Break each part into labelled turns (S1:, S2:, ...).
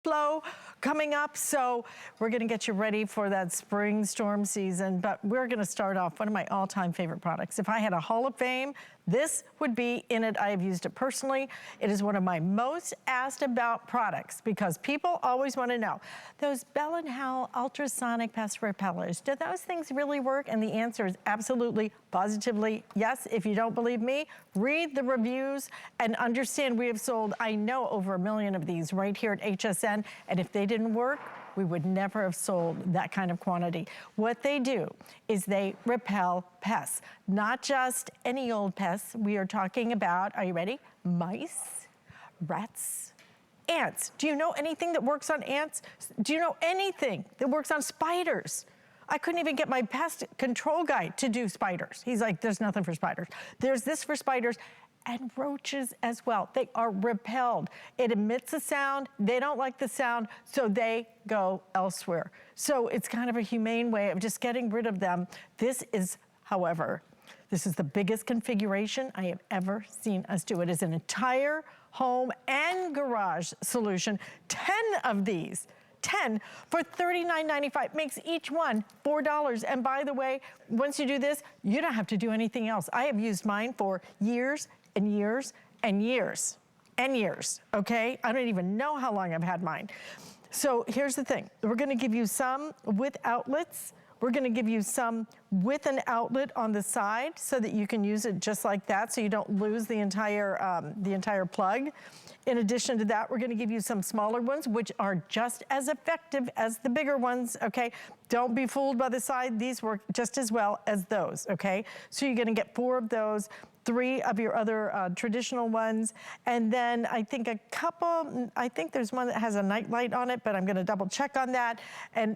S1: flow coming up, so we're gonna get you ready for that spring storm season, but we're gonna start off one of my all-time favorite products. If I had a Hall of Fame, this would be in it. I have used it personally. It is one of my most asked about products because people always wanna know, those Bell & Howell Ultrasonic Pest Repellers, do those things really work? And the answer is absolutely, positively yes. If you don't believe me, read the reviews and understand we have sold, I know, over 1 million of these right here at HSN, and if they didn't work, we would never have sold that kind of quantity. What they do is they repel pests, not just any old pests. We are talking about, are you ready? Mice, rats, ants. Do you know anything that works on ants? Do you know anything that works on spiders? I couldn't even get my pest control guy to do spiders. He's like, there's nothing for spiders. There's this for spiders. And roaches as well. They are repelled. It emits a sound, they don't like the sound, so they go elsewhere. So it's kind of a humane way of just getting rid of them. This is, however, this is the biggest configuration I have ever seen us do. It is an entire home and garage solution. 10 of these. 10 for $39.95, makes each one $4. And by the way, once you do this, you don't have to do anything else. I have used mine for years and years and years and years, okay? I don't even know how long I've had mine. So here's the thing. We're gonna give you some with outlets. We're gonna give you some with an outlet on the side so that you can use it just like that so you don't lose the entire plug. In addition to that, we're gonna give you some smaller ones, which are just as effective as the bigger ones, okay? Don't be fooled by the side. These work just as well as those, okay? So you're gonna get 4 of those, 3 of your other traditional ones, and then I think a couple, I think there's one that has a nightlight on it, but I'm gonna double check on that. And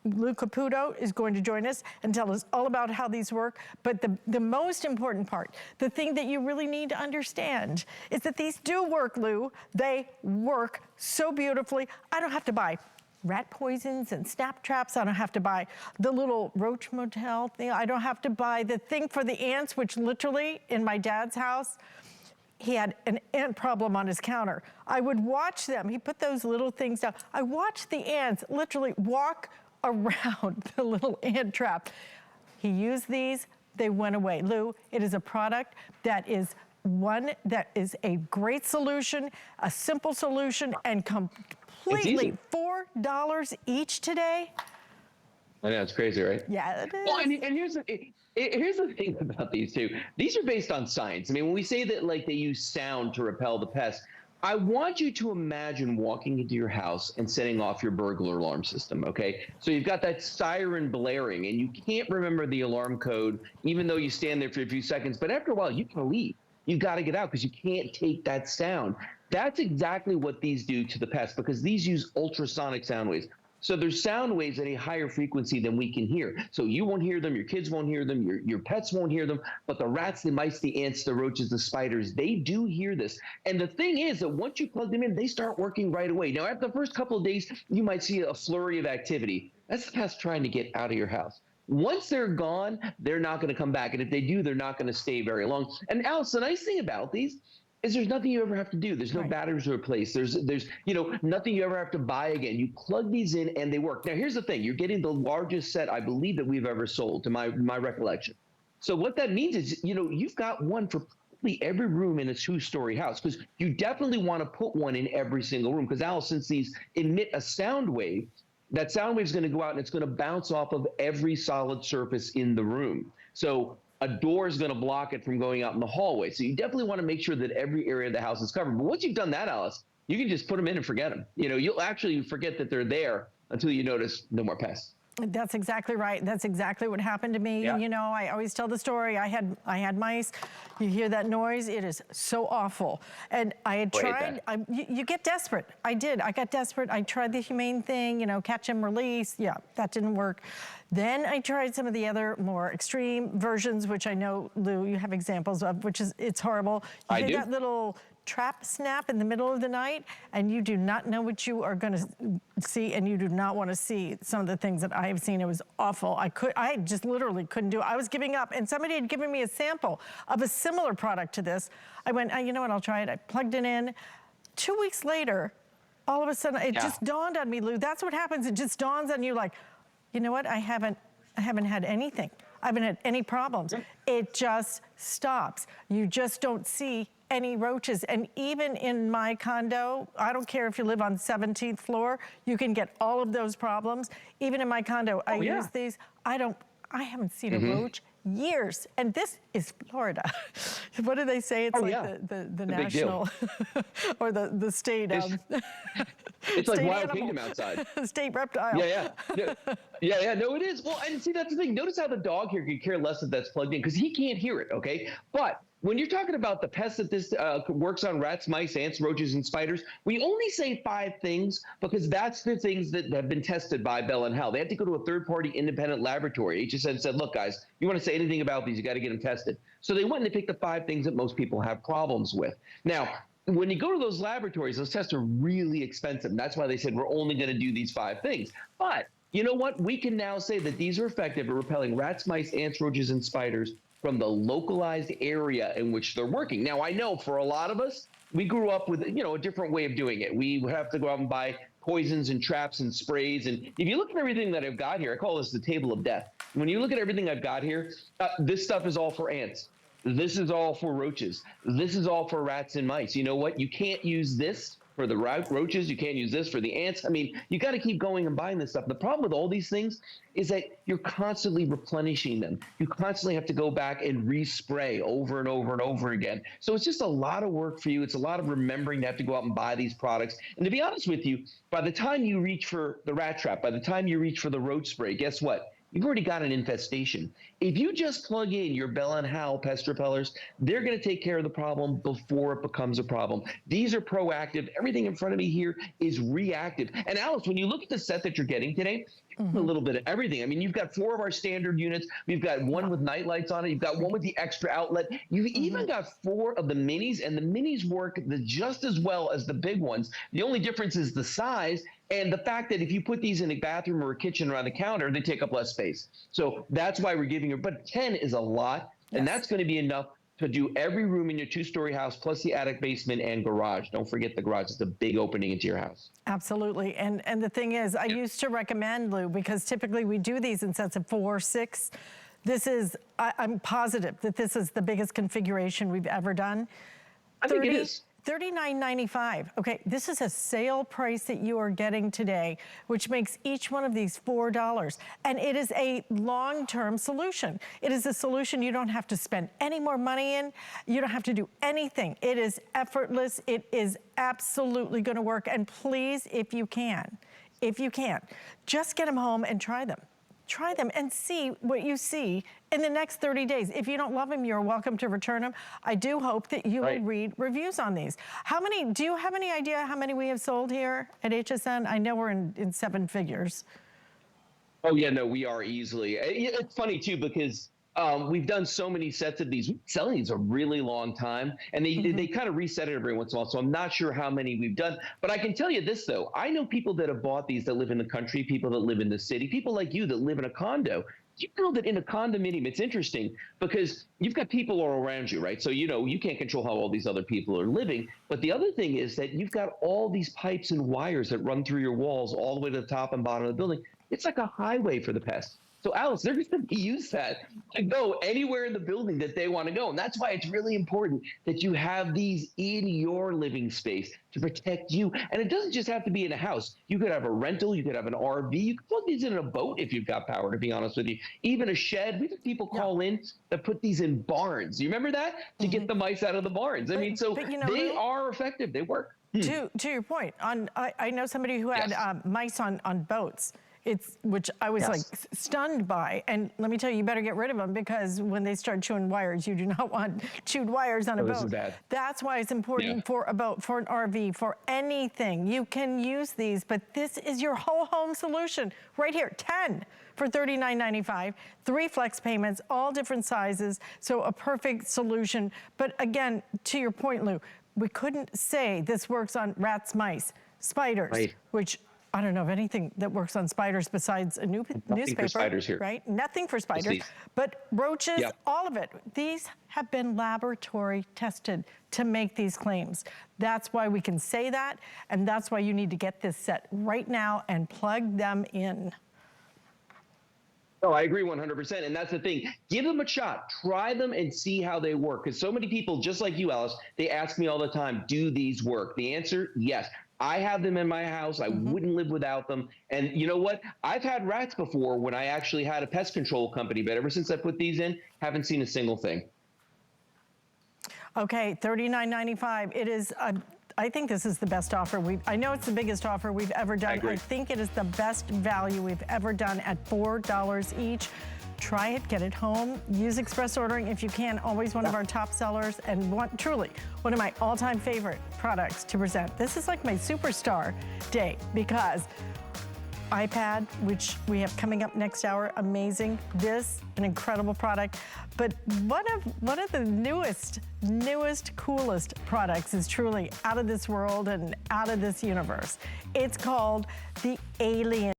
S1: Lou Caputo is going to join us and tell us all about how these work. But the most important part, the thing that you really need to understand is that these do work, Lou. They work so beautifully. I don't have to buy rat poisons and snap traps. I don't have to buy the little roach motel thing. I don't have to buy the thing for the ants, which literally in my dad's house, he had an ant problem on his counter. I would watch them. He put those little things down. I watched the ants literally walk around the little ant trap. He used these, they went away. Lou, it is a product that is a great solution, a simple solution, and completely $4 each today.
S2: I know, it's crazy, right?
S1: Yeah, it is.
S2: Well, and here's the thing about these two. These are based on science. I mean, when we say that like they use sound to repel the pests, I want you to imagine walking into your house and setting off your burglar alarm system, okay? So you've got that siren blaring and you can't remember the alarm code, even though you stand there for a few seconds, but after a while you can leave. You've got to get out because you can't take that sound. That's exactly what these do to the pests because these use ultrasonic sound waves. So there's sound waves at a higher frequency than we can hear. So you won't hear them, your kids won't hear them, your pets won't hear them, but the rats, the mice, the ants, the roaches, the spiders, they do hear this. And the thing is that once you plug them in, they start working right away. Now, after the first couple of days, you might see a flurry of activity. That's the pest trying to get out of your house. Once they're gone, they're not going to come back. And if they do, they're not going to stay very long. And Alice, the nice thing about these is there's nothing you ever have to do. There's no batteries to replace. There's nothing you ever have to buy again. You plug these in and they work. Now here's the thing: you're getting the largest set I believe that we've ever sold, to my recollection. So what that means is, you've got one for probably every room in a 2-story house, because you definitely want to put one in every single room. Because Alice, since these emit a sound wave, that sound wave is going to go out and it's going to bounce off of every solid surface in the room. So a door is going to block it from going out in the hallway. So you definitely want to make sure that every area of the house is covered. But once you've done that, Alice, you can just put them in and forget them. You'll actually forget that they're there until you notice no more pests.
S1: That's exactly right. That's exactly what happened to me.
S2: Yeah.
S1: I always tell the story. I had mice. You hear that noise? It is so awful. And I had tried. You get desperate. I did. I got desperate. I tried the humane thing. Catch and release. Yeah, that didn't work. Then I tried some of the other more extreme versions, which I know, Lou, you have examples of, it's horrible. You hear that little trap snap in the middle of the night, and you do not know what you are going to see, and you do not want to see some of the things that I have seen. It was awful. I just literally couldn't do it. I was giving up, and somebody had given me a sample of a similar product to this. I went, you know what, I'll try it. I plugged it in. 2 weeks later, all of a sudden, it just dawned on me, Lou. That's what happens. It just dawns on you like, you know what? I haven't had anything. I haven't had any problems. It just stops. You just don't see any roaches. And even in my condo, I don't care if you live on 17th floor, you can get all of those problems. Even in my condo, I use these. I haven't seen a roach years. And this is Florida. What do they say? It's the national or the state.
S2: It's like wild kingdom outside.
S1: State reptile.
S2: Yeah, no, it is. Well, and see, that's the thing. Notice how the dog here could care less if that's plugged in because he can't hear it, okay? But when you're talking about the pests that this works on, rats, mice, ants, roaches, and spiders, we only say 5 things because that's the things that have been tested by Bell and Howell. They had to go to a third-party independent laboratory. HSN said, look, guys, you want to say anything about these, you got to get them tested. So they went and they picked the 5 things that most people have problems with. Now, when you go to those laboratories, those tests are really expensive. And that's why they said we're only going to do these 5 things. But you know what? We can now say that these are effective at repelling rats, mice, ants, roaches, and spiders from the localized area in which they're working. Now, I know for a lot of us, we grew up with, a different way of doing it. We would have to go out and buy poisons and traps and sprays. And if you look at everything that I've got here, I call this the table of death. When you look at everything I've got here, this stuff is all for ants. This is all for roaches. This is all for rats and mice. You know what? You can't use this for the roaches. You can't use this for the ants. I mean, you got to keep going and buying this stuff. The problem with all these things is that you're constantly replenishing them. You constantly have to go back and respray over and over and over again. So it's just a lot of work for you. It's a lot of remembering to have to go out and buy these products. And to be honest with you, by the time you reach for the rat trap, by the time you reach for the roach spray, guess what? You've already got an infestation. If you just plug in your Bell and Howell pest repellers, they're going to take care of the problem before it becomes a problem. These are proactive. Everything in front of me here is reactive. And Alice, when you look at the set that you're getting today, a little bit of everything. I mean, you've got 4 of our standard units. We've got 1 with night lights on it. You've got 1 with the extra outlet. You've even got 4 of the minis, and the minis work just as well as the big ones. The only difference is the size and the fact that if you put these in a bathroom or a kitchen or on the counter, they take up less space. So that's why we're giving you, but 10 is a lot, and that's going to be enough to do every room in your 2-story house, plus the attic, basement, and garage. Don't forget the garage. It's a big opening into your house.
S1: Absolutely. And the thing is, I used to recommend, Lou, because typically we do these in sets of 4 or 6. This is, I'm positive that this is the biggest configuration we've ever done.
S2: I think it is.
S1: $39.95. Okay, this is a sale price that you are getting today, which makes each one of these $4. And it is a long-term solution. It is a solution you don't have to spend any more money in. You don't have to do anything. It is effortless. It is absolutely going to work. And please, if you can, just get them home and try them. Try them and see what you see in the next 30 days. If you don't love them, you're welcome to return them. I do hope that you will read reviews on these. Do you have any idea how many we have sold here at HSN? I know we're in 7 figures.
S2: Oh, yeah, no, we are easily. It's funny, too, because we've done so many sets of these. We've been selling these a really long time, and they kind of reset it every once in a while, so I'm not sure how many we've done. But I can tell you this, though. I know people that have bought these that live in the country, people that live in the city, people like you that live in a condo. You know that in a condominium, it's interesting because you've got people all around you, right? So, you can't control how all these other people are living. But the other thing is that you've got all these pipes and wires that run through your walls all the way to the top and bottom of the building. It's like a highway for the pests. So, Alice, they're going to use that to go anywhere in the building that they want to go. And that's why it's really important that you have these in your living space to protect you. And it doesn't just have to be in a house. You could have a rental. You could have an RV. You could plug these in a boat if you've got power, to be honest with you. Even a shed. We've had people call in that put these in barns. You remember that? To get the mice out of the barns. I mean, so they are effective. They work.
S1: To your point, I know somebody who had mice on boats. Which I was like stunned by. And let me tell you, you better get rid of them because when they start chewing wires, you do not want chewed wires on a boat.
S2: This is bad.
S1: That's why it's important for a boat, for an RV, for anything. You can use these, but this is your whole home solution right here. 10 for $39.95, 3 flex payments, all different sizes. So a perfect solution. But again, to your point, Lou, we couldn't say this works on rats, mice, spiders, which I don't know of anything that works on spiders besides a newspaper.
S2: For spiders here.
S1: Right? Nothing for spiders.
S2: these.
S1: But roaches,
S2: Yep.
S1: all of it. These have been laboratory tested to make these claims. That's why we can say that, and that's why you need to get this set right now and plug them in.
S2: No, I agree 100%. And that's the thing. Give them a shot. Try them and see how they work. Because so many people, just like you, Alice, they ask me all the time, do these work? The answer, yes. I have them in my house. I wouldn't live without them. And you know what? I've had rats before when I actually had a pest control company, but ever since I put these in, haven't seen a single thing.
S1: Okay, $39.95. It is, I think this is the best offer. I know it's the biggest offer we've ever done.
S2: agree.
S1: I think it is the best value we've ever done at $4 each. Try it, get it home, use express ordering if you can. Always one of our top sellers, and truly one of my all-time favorite products to present. This is like my superstar day because iPad, which we have coming up next hour, amazing. This, an incredible product. But one of the newest, coolest products is truly out of this world and out of this universe. It's called the Alien